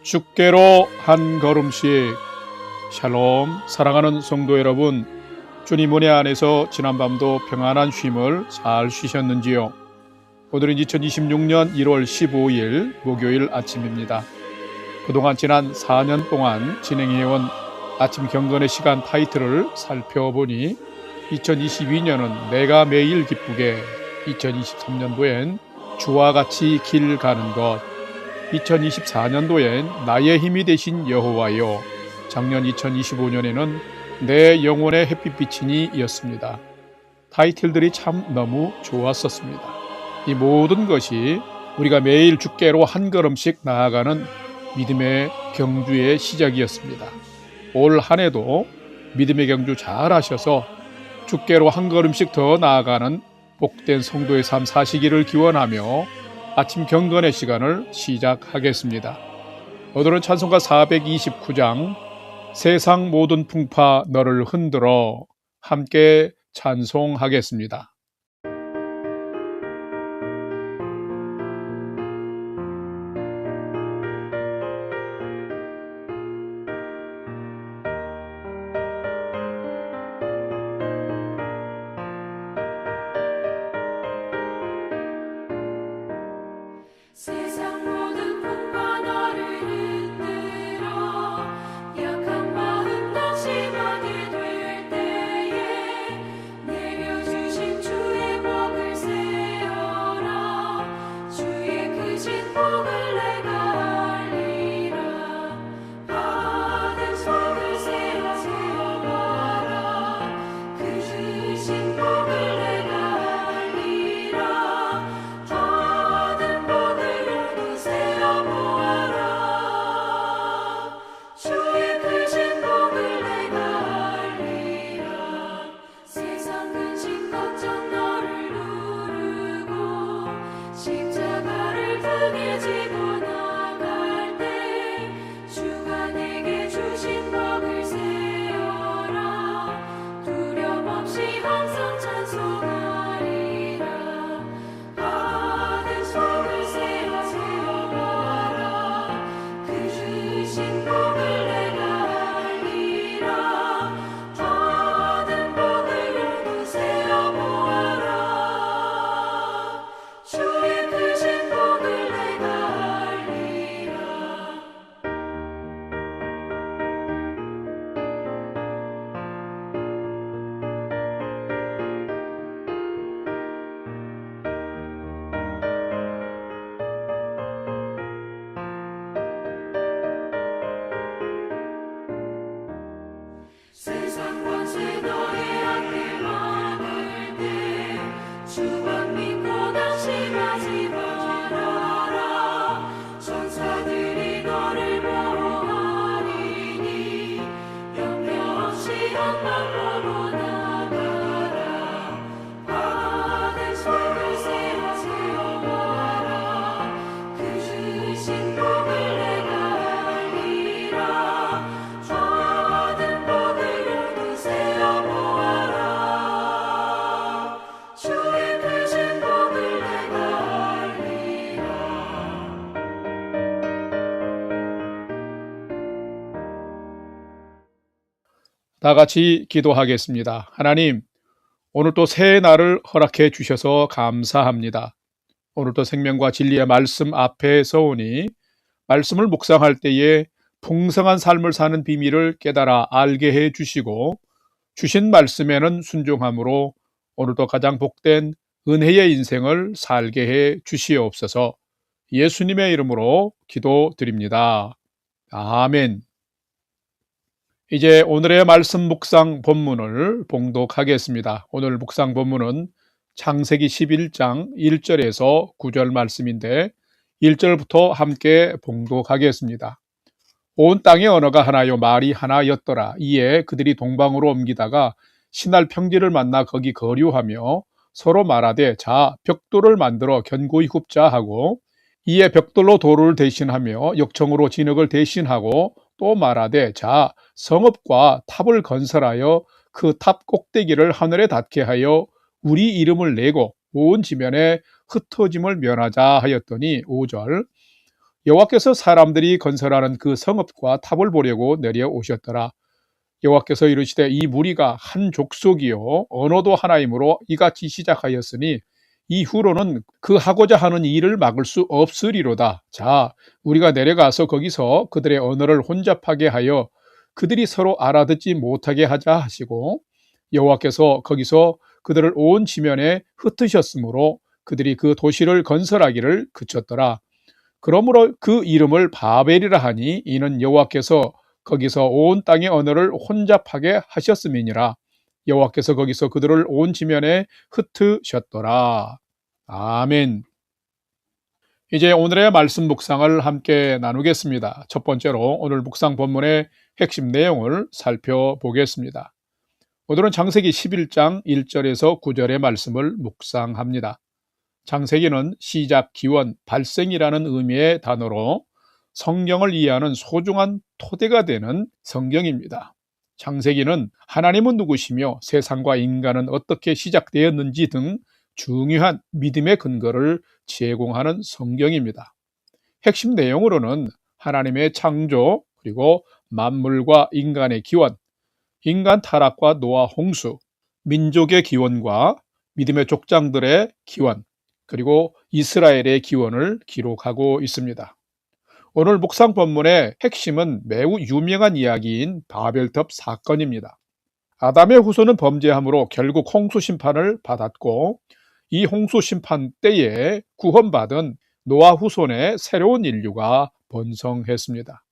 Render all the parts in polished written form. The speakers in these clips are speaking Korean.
주께로 한 걸음씩. 샬롬. 사랑하는 성도 여러분, 주님 은혜 안에서 지난밤도 평안한 쉼을 잘 쉬셨는지요? 오늘은 2026년 1월 15일 목요일 아침입니다. 그동안 지난 4년 동안 진행해온 아침 경건의 시간 타이틀을 살펴보니 2022년은 내가 매일 기쁘게, 2023년도엔 주와 같이 길 가는 것, 2024년도엔 나의 힘이 되신 여호와요, 작년 2025년에는 내 영혼의 햇빛비치니 였습니다. 타이틀들이 참 너무 좋았었습니다. 이 모든 것이 우리가 매일 주께로 한 걸음씩 나아가는 믿음의 경주의 시작이었습니다. 올 한 해도 믿음의 경주 잘 하셔서 주께로 한 걸음씩 더 나아가는 복된 성도의 삶 사시기를 기원하며 아침 경건의 시간을 시작하겠습니다. 오늘은 찬송가 429장 세상 모든 풍파 너를 흔들어 함께 찬송하겠습니다. 세상 모든 풍파 너를 흔들어 약한 마음 낙심하게 될 때에 내려주신 주의 복을 세어라. 주의 크신 복을 내가 알리라. 받은 속을 세워봐라. 그 주신 복을 내가 알리라. 받은 복을 주의 크신 복을 내가 알리라. 세상 근심 걱정 너를 누르고 십자가를 등에 지고 나갈 때 주가 내게 주신 복을 세어라. 두려움 없이 항상 찬송하리라. 받은 속을 세워봐라. 그 주신 복을 내가 알리라. 받은 복을 모두 세어보아라. 주의 크신 복을 내가 알리라. 세상 권세 너의 앞에 많을 때 주만 믿고 낙심하지 말아라. 천사들이 너를 보호하리니 염려 없이 한방 보고 나가라. 받은 속을 세워봐라. 그 주신 복을 내가 알리라. 받은 복을 모두 세어보아라. 주의 크신 복을 내가 알리라. 다 같이 기도하겠습니다. 하나님, 오늘 또 새 날을 허락해 주셔서 감사합니다. 오늘 또 생명과 진리의 말씀 앞에 서오니 말씀을 묵상할 때에 풍성한 삶을 사는 비밀을 깨달아 알게 해 주시고 주신 말씀에는 순종함으로 오늘도 가장 복된 은혜의 인생을 살게 해 주시옵소서. 예수님의 이름으로 기도드립니다. 아멘. 이제 오늘의 말씀 묵상 본문을 봉독하겠습니다. 오늘 묵상 본문은 창세기 11장 1절에서 9절 말씀인데 1절부터 함께 봉독하겠습니다. 온 땅의 언어가 하나요 말이 하나였더라. 이에 그들이 동방으로 옮기다가 신할 평지를 만나 거기 거류하며 서로 말하되 자 벽돌을 만들어 견고히 굽자 하고, 이에 벽돌로 도를 대신하며 역청으로 진흙을 대신하고 또 말하되 자 성읍과 탑을 건설하여 그 탑 꼭대기를 하늘에 닿게 하여 우리 이름을 내고 온 지면에 흩어짐을 면하자 하였더니 5절 여호와께서 사람들이 건설하는 그 성읍과 탑을 보려고 내려오셨더라. 여호와께서 이르시되 이 무리가 한 족속이요 언어도 하나이므로 이같이 시작하였으니 이후로는 그 하고자 하는 일을 막을 수 없으리로다. 자, 우리가 내려가서 거기서 그들의 언어를 혼잡하게 하여 그들이 서로 알아듣지 못하게 하자 하시고, 여호와께서 거기서 그들을 온 지면에 흩으셨으므로 그들이 그 도시를 건설하기를 그쳤더라. 그러므로 그 이름을 바벨이라 하니 이는 여호와께서 거기서 온 땅의 언어를 혼잡하게 하셨음이니라. 여호와께서 거기서 그들을 온 지면에 흩으셨더라. 아멘. 이제 오늘의 말씀 묵상을 함께 나누겠습니다. 첫 번째로 오늘 묵상 본문의 핵심 내용을 살펴보겠습니다. 오늘은 창세기 11장 1절에서 9절의 말씀을 묵상합니다. 창세기는 시작, 기원, 발생이라는 의미의 단어로 성경을 이해하는 소중한 토대가 되는 성경입니다. 창세기는 하나님은 누구시며 세상과 인간은 어떻게 시작되었는지 등 중요한 믿음의 근거를 제공하는 성경입니다. 핵심 내용으로는 하나님의 창조, 그리고 만물과 인간의 기원, 인간 타락과 노아 홍수, 민족의 기원과 믿음의 족장들의 기원, 그리고 이스라엘의 기원을 기록하고 있습니다. 오늘 묵상 본문의 핵심은 매우 유명한 이야기인 바벨탑 사건입니다. 아담의 후손은 범죄함으로 결국 홍수 심판을 받았고, 이 홍수 심판 때에 구원받은 노아 후손의 새로운 인류가 번성했습니다.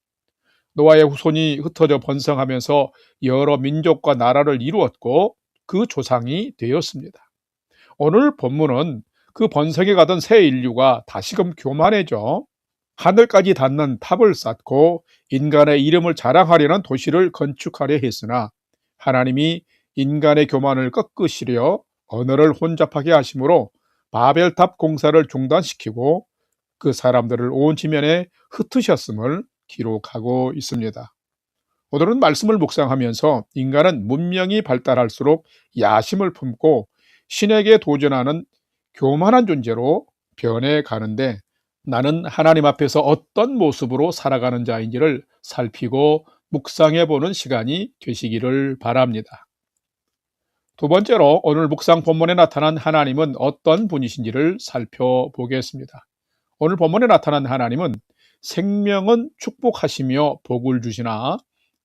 노아의 후손이 흩어져 번성하면서 여러 민족과 나라를 이루었고 그 조상이 되었습니다. 오늘 본문은 그 번성해 가던 새 인류가 다시금 교만해져 하늘까지 닿는 탑을 쌓고 인간의 이름을 자랑하려는 도시를 건축하려 했으나 하나님이 인간의 교만을 꺾으시려 언어를 혼잡하게 하심으로 바벨탑 공사를 중단시키고 그 사람들을 온 지면에 흩으셨음을 기록하고 있습니다. 오늘은 말씀을 묵상하면서 인간은 문명이 발달할수록 야심을 품고 신에게 도전하는 교만한 존재로 변해가는데, 나는 하나님 앞에서 어떤 모습으로 살아가는 자인지를 살피고 묵상해 보는 시간이 되시기를 바랍니다. 두 번째로 오늘 묵상 본문에 나타난 하나님은 어떤 분이신지를 살펴보겠습니다. 오늘 본문에 나타난 하나님은 생명은 축복하시며 복을 주시나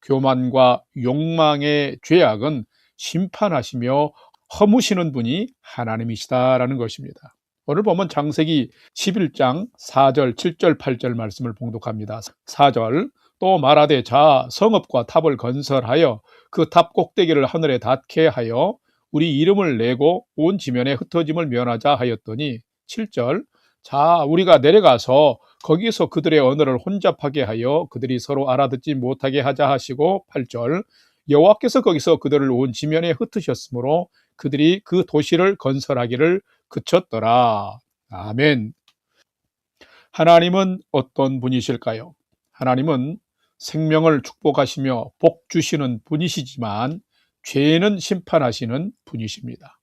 교만과 욕망의 죄악은 심판하시며 허무시는 분이 하나님이시다라는 것입니다. 오늘 보면 창세기 11장 4절, 7절, 8절 말씀을 봉독합니다. 4절, 또 말하되 자 성읍과 탑을 건설하여 그 탑 꼭대기를 하늘에 닿게 하여 우리 이름을 내고 온 지면에 흩어짐을 면하자 하였더니, 7절, 자 우리가 내려가서 거기서 그들의 언어를 혼잡하게 하여 그들이 서로 알아듣지 못하게 하자 하시고, 8절, 여호와께서 거기서 그들을 온 지면에 흩으셨으므로 그들이 그 도시를 건설하기를 그쳤더라. 아멘. 하나님은 어떤 분이실까요? 하나님은 생명을 축복하시며 복 주시는 분이시지만 죄는 심판하시는 분이십니다.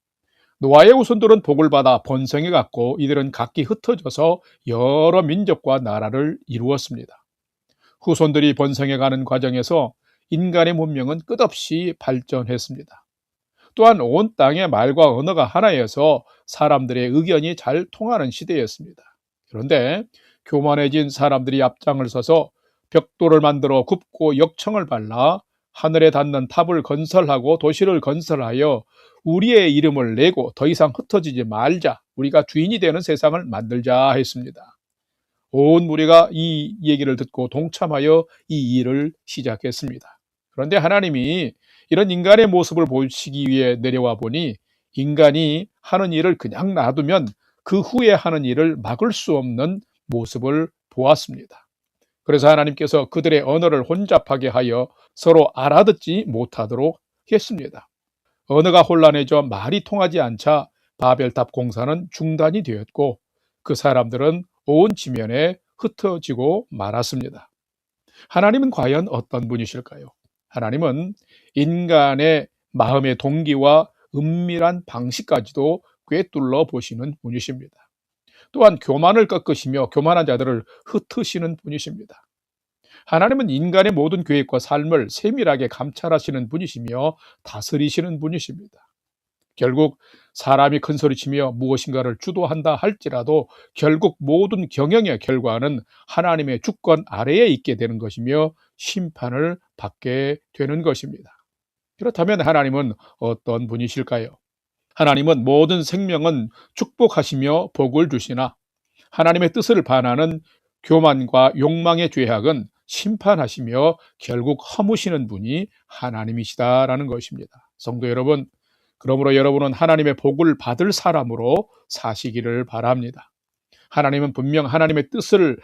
노아의 후손들은 복을 받아 번성해 갔고 이들은 각기 흩어져서 여러 민족과 나라를 이루었습니다. 후손들이 번성해 가는 과정에서 인간의 문명은 끝없이 발전했습니다. 또한 온 땅의 말과 언어가 하나여서 사람들의 의견이 잘 통하는 시대였습니다. 그런데 교만해진 사람들이 앞장을 서서 벽돌을 만들어 굽고 역청을 발라 하늘에 닿는 탑을 건설하고 도시를 건설하여 우리의 이름을 내고 더 이상 흩어지지 말자, 우리가 주인이 되는 세상을 만들자 했습니다. 온 무리가 이 얘기를 듣고 동참하여 이 일을 시작했습니다. 그런데 하나님이 이런 인간의 모습을 보시기 위해 내려와 보니 인간이 하는 일을 그냥 놔두면 그 후에 하는 일을 막을 수 없는 모습을 보았습니다. 그래서 하나님께서 그들의 언어를 혼잡하게 하여 서로 알아듣지 못하도록 했습니다. 언어가 혼란해져 말이 통하지 않자 바벨탑 공사는 중단이 되었고 그 사람들은 온 지면에 흩어지고 말았습니다. 하나님은 과연 어떤 분이실까요? 하나님은 인간의 마음의 동기와 은밀한 방식까지도 꿰뚫러 보시는 분이십니다. 또한 교만을 꺾으시며 교만한 자들을 흩으시는 분이십니다. 하나님은 인간의 모든 계획과 삶을 세밀하게 감찰하시는 분이시며 다스리시는 분이십니다. 결국 사람이 큰 소리치며 무엇인가를 주도한다 할지라도 결국 모든 경영의 결과는 하나님의 주권 아래에 있게 되는 것이며 심판을 받게 되는 것입니다. 그렇다면 하나님은 어떤 분이실까요? 하나님은 모든 생명은 축복하시며 복을 주시나 하나님의 뜻을 반하는 교만과 욕망의 죄악은 심판하시며 결국 허무시는 분이 하나님이시다라는 것입니다. 성도 여러분, 그러므로 여러분은 하나님의 복을 받을 사람으로 사시기를 바랍니다. 하나님은 분명 하나님의 뜻을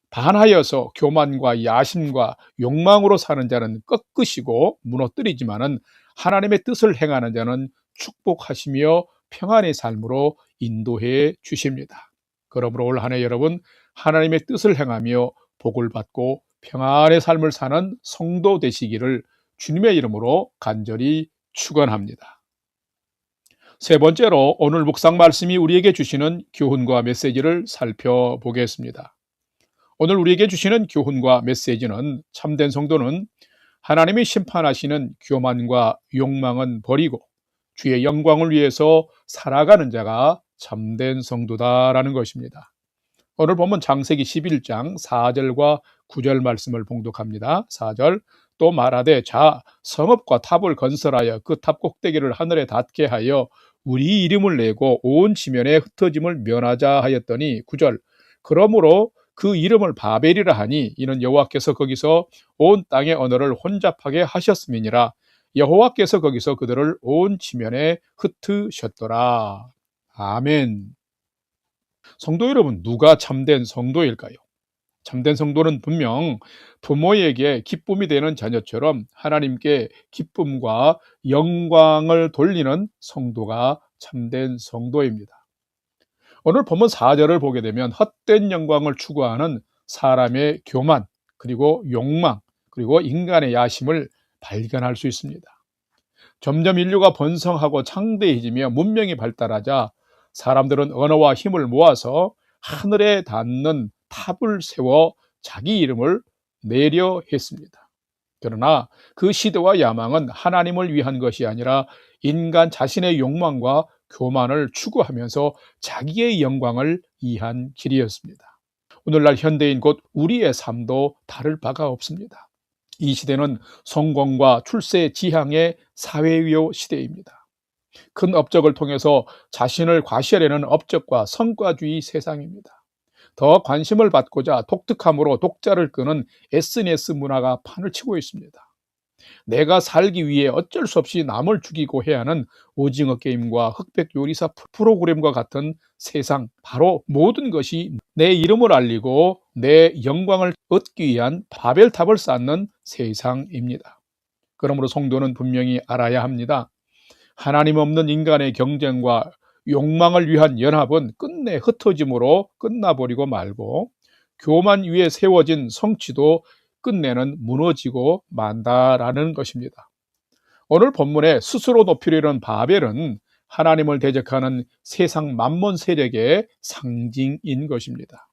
반하여서 교만과 야심과 욕망으로 사는 자는 꺾으시고 무너뜨리지만은 하나님의 뜻을 행하는 자는 축복하시며 평안의 삶으로 인도해 주십니다. 그러므로 올 한 해 여러분 하나님의 뜻을 행하며 복을 받고 평안의 삶을 사는 성도 되시기를 주님의 이름으로 간절히 축원합니다. 세 번째로 오늘 묵상 말씀이 우리에게 주시는 교훈과 메시지를 살펴보겠습니다. 오늘 우리에게 주시는 교훈과 메시지는 참된 성도는 하나님이 심판하시는 교만과 욕망은 버리고 주의 영광을 위해서 살아가는 자가 참된 성도다라는 것입니다. 오늘 보면 창세기 11장 4절과 9절 말씀을 봉독합니다. 4절 또 말하되 자 성읍과 탑을 건설하여 그 탑 꼭대기를 하늘에 닿게 하여 우리 이름을 내고 온 지면에 흩어짐을 면하자 하였더니 9절 그러므로 그 이름을 바벨이라 하니 이는 여호와께서 거기서 온 땅의 언어를 혼잡하게 하셨음이니라. 여호와께서 거기서 그들을 온 지면에 흩으셨더라. 아멘. 성도 여러분, 누가 참된 성도일까요? 참된 성도는 분명 부모에게 기쁨이 되는 자녀처럼 하나님께 기쁨과 영광을 돌리는 성도가 참된 성도입니다. 오늘 본문 4절을 보게 되면 헛된 영광을 추구하는 사람의 교만, 그리고 욕망, 그리고 인간의 야심을 발견할 수 있습니다. 점점 인류가 번성하고 창대해지며 문명이 발달하자 사람들은 언어와 힘을 모아서 하늘에 닿는 탑을 세워 자기 이름을 내려 했습니다. 그러나 그 시대와 야망은 하나님을 위한 것이 아니라 인간 자신의 욕망과 교만을 추구하면서 자기의 영광을 위한 길이었습니다. 오늘날 현대인 곧 우리의 삶도 다를 바가 없습니다. 이 시대는 성공과 출세 지향의 사회위호 시대입니다. 큰 업적을 통해서 자신을 과시하려는 업적과 성과주의 세상입니다. 더 관심을 받고자 독특함으로 독자를 끄는 SNS 문화가 판을 치고 있습니다. 내가 살기 위해 어쩔 수 없이 남을 죽이고 해야 하는 오징어 게임과 흑백 요리사 프로그램과 같은 세상, 바로 모든 것이 내 이름을 알리고 내 영광을 얻기 위한 바벨탑을 쌓는 세상입니다. 그러므로 성도는 분명히 알아야 합니다. 하나님 없는 인간의 경쟁과 욕망을 위한 연합은 끝내 흩어짐으로 끝나버리고 말고 교만 위에 세워진 성취도 끝내는 무너지고 만다라는 것입니다. 오늘 본문에 스스로 높이려는 바벨은 하나님을 대적하는 세상 만몬 세력의 상징인 것입니다.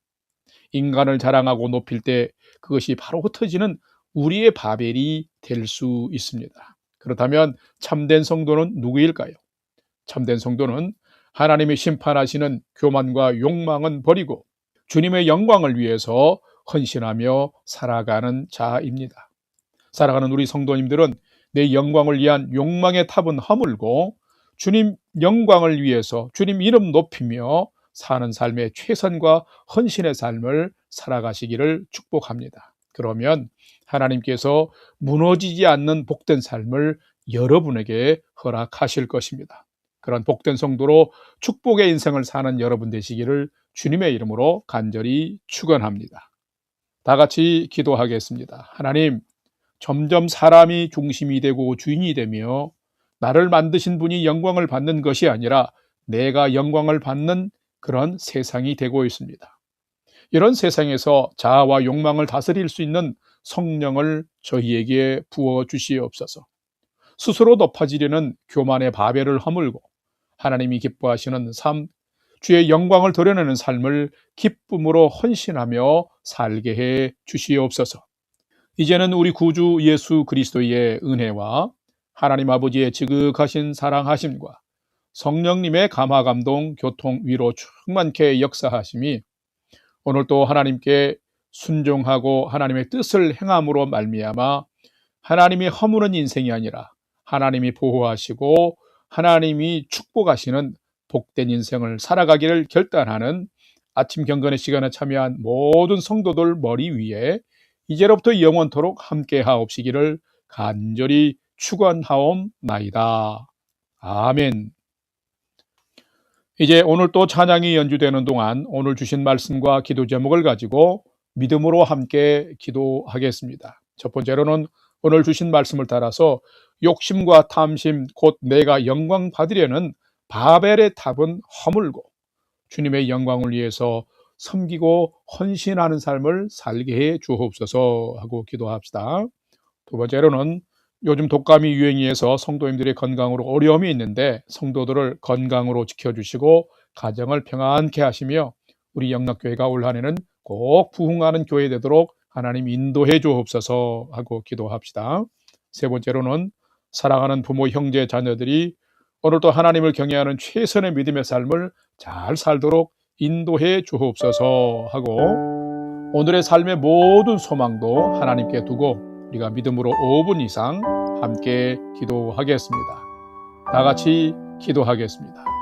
인간을 자랑하고 높일 때 그것이 바로 흩어지는 우리의 바벨이 될 수 있습니다. 그렇다면 참된 성도는 누구일까요? 참된 성도는 하나님이 심판하시는 교만과 욕망은 버리고 주님의 영광을 위해서 헌신하며 살아가는 자입니다. 살아가는 우리 성도님들은 내 영광을 위한 욕망의 탑은 허물고 주님 영광을 위해서 주님 이름 높이며 사는 삶의 최선과 헌신의 삶을 살아가시기를 축복합니다. 그러면 하나님께서 무너지지 않는 복된 삶을 여러분에게 허락하실 것입니다. 그런 복된 성도로 축복의 인생을 사는 여러분 되시기를 주님의 이름으로 간절히 축원합니다. 다 같이 기도하겠습니다. 하나님, 점점 사람이 중심이 되고 주인이 되며 나를 만드신 분이 영광을 받는 것이 아니라 내가 영광을 받는 그런 세상이 되고 있습니다. 이런 세상에서 자아와 욕망을 다스릴 수 있는 성령을 저희에게 부어주시옵소서. 스스로 높아지려는 교만의 바벨을 허물고 하나님이 기뻐하시는 삶, 주의 영광을 드러내는 삶을 기쁨으로 헌신하며 살게 해 주시옵소서. 이제는 우리 구주 예수 그리스도의 은혜와 하나님 아버지의 지극하신 사랑하심과 성령님의 감화 감동 교통 위로 충만케 역사하심이 오늘 또 하나님께 순종하고 하나님의 뜻을 행함으로 말미암아 하나님이 허무는 인생이 아니라 하나님이 보호하시고 하나님이 축복하시는 복된 인생을 살아가기를 결단하는 아침 경건의 시간에 참여한 모든 성도들 머리 위에 이제로부터 영원토록 함께 하옵시기를 간절히 축원하옵나이다. 아멘. 이제 오늘 또 찬양이 연주되는 동안 오늘 주신 말씀과 기도 제목을 가지고 믿음으로 함께 기도하겠습니다. 첫 번째로는 오늘 주신 말씀을 따라서 욕심과 탐심 곧 내가 영광 받으려는 바벨의 탑은 허물고 주님의 영광을 위해서 섬기고 헌신하는 삶을 살게 해 주옵소서 하고 기도합시다. 두 번째로는 요즘 독감이 유행해서 성도님들의 건강으로 어려움이 있는데 성도들을 건강으로 지켜주시고 가정을 평안케 하시며 우리 영락교회가 올 한해는 꼭 부흥하는 교회 되도록 하나님 인도해 주옵소서 하고 기도합시다. 세 번째로는 사랑하는 부모, 형제, 자녀들이 오늘도 하나님을 경외하는 최선의 믿음의 삶을 잘 살도록 인도해 주옵소서 하고 오늘의 삶의 모든 소망도 하나님께 두고 우리가 믿음으로 5분 이상 함께 기도하겠습니다. 다 같이 기도하겠습니다.